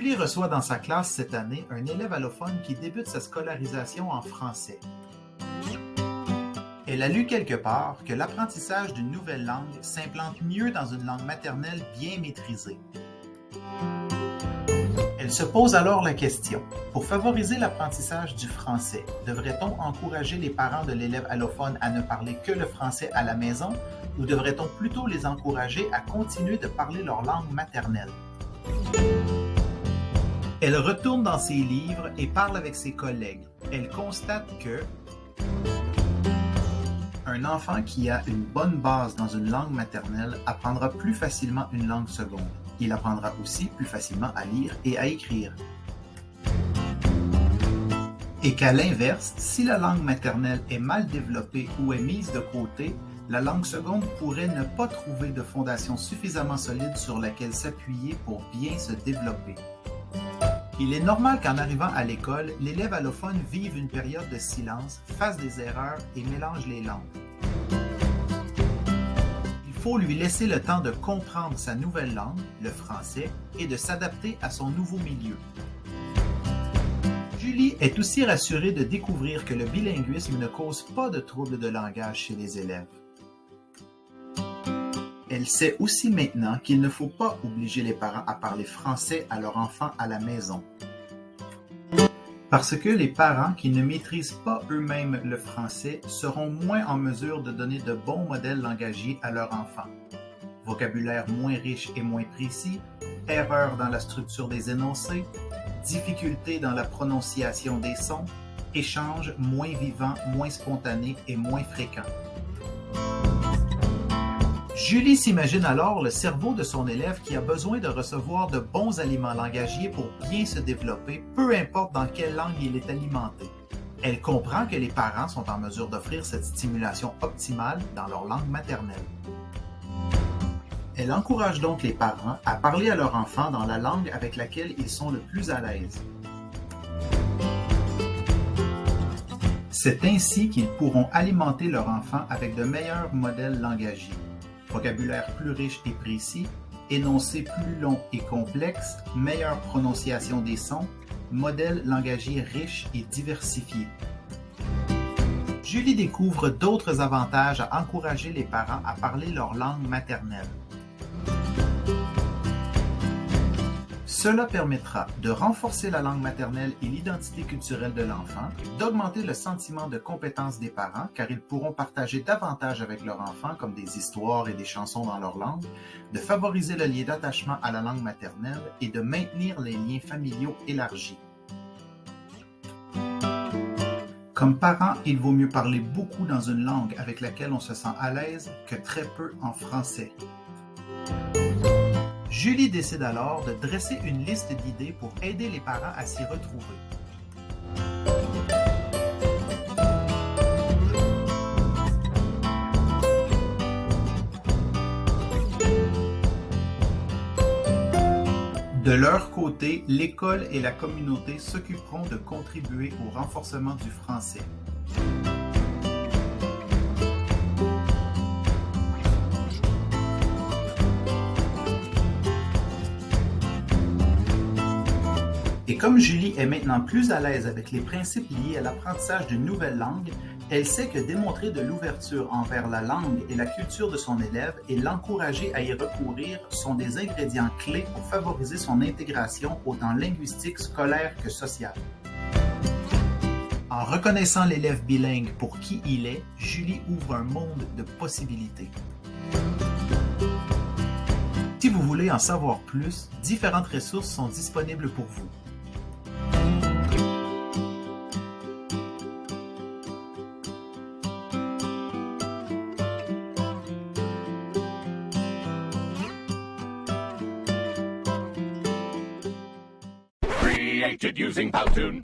Julie reçoit dans sa classe cette année un élève allophone qui débute sa scolarisation en français. Elle a lu quelque part que l'apprentissage d'une nouvelle langue s'implante mieux dans une langue maternelle bien maîtrisée. Elle se pose alors la question, pour favoriser l'apprentissage du français, devrait-on encourager les parents de l'élève allophone à ne parler que le français à la maison ou devrait-on plutôt les encourager à continuer de parler leur langue maternelle? Elle retourne dans ses livres et parle avec ses collègues. Elle constate que un enfant qui a une bonne base dans une langue maternelle apprendra plus facilement une langue seconde. Il apprendra aussi plus facilement à lire et à écrire. Et qu'à l'inverse, si la langue maternelle est mal développée ou est mise de côté, la langue seconde pourrait ne pas trouver de fondation suffisamment solide sur laquelle s'appuyer pour bien se développer. Il est normal qu'en arrivant à l'école, l'élève allophone vive une période de silence, fasse des erreurs et mélange les langues. Il faut lui laisser le temps de comprendre sa nouvelle langue, le français, et de s'adapter à son nouveau milieu. Julie est aussi rassurée de découvrir que le bilinguisme ne cause pas de troubles de langage chez les élèves. Elle sait aussi maintenant qu'il ne faut pas obliger les parents à parler français à leur enfant à la maison. Parce que les parents qui ne maîtrisent pas eux-mêmes le français seront moins en mesure de donner de bons modèles langagiers à leur enfant. Vocabulaire moins riche et moins précis, erreurs dans la structure des énoncés, difficultés dans la prononciation des sons, échanges moins vivants, moins spontanés et moins fréquents. Julie s'imagine alors le cerveau de son élève qui a besoin de recevoir de bons aliments langagiers pour bien se développer, peu importe dans quelle langue il est alimenté. Elle comprend que les parents sont en mesure d'offrir cette stimulation optimale dans leur langue maternelle. Elle encourage donc les parents à parler à leur enfant dans la langue avec laquelle ils sont le plus à l'aise. C'est ainsi qu'ils pourront alimenter leur enfant avec de meilleurs modèles langagiers. Vocabulaire plus riche et précis, énoncés plus longs et complexes, meilleure prononciation des sons, modèles langagiers riches et diversifiés. Julie découvre d'autres avantages à encourager les parents à parler leur langue maternelle. Cela permettra de renforcer la langue maternelle et l'identité culturelle de l'enfant, d'augmenter le sentiment de compétence des parents car ils pourront partager davantage avec leur enfant comme des histoires et des chansons dans leur langue, de favoriser le lien d'attachement à la langue maternelle et de maintenir les liens familiaux élargis. Comme parent, il vaut mieux parler beaucoup dans une langue avec laquelle on se sent à l'aise que très peu en français. Julie décide alors de dresser une liste d'idées pour aider les parents à s'y retrouver. De leur côté, l'école et la communauté s'occuperont de contribuer au renforcement du français. Et comme Julie est maintenant plus à l'aise avec les principes liés à l'apprentissage d'une nouvelle langue, elle sait que démontrer de l'ouverture envers la langue et la culture de son élève et l'encourager à y recourir sont des ingrédients clés pour favoriser son intégration autant linguistique, scolaire que sociale. En reconnaissant l'élève bilingue pour qui il est, Julie ouvre un monde de possibilités. Si vous voulez en savoir plus, différentes ressources sont disponibles pour vous. Created using Powtoon.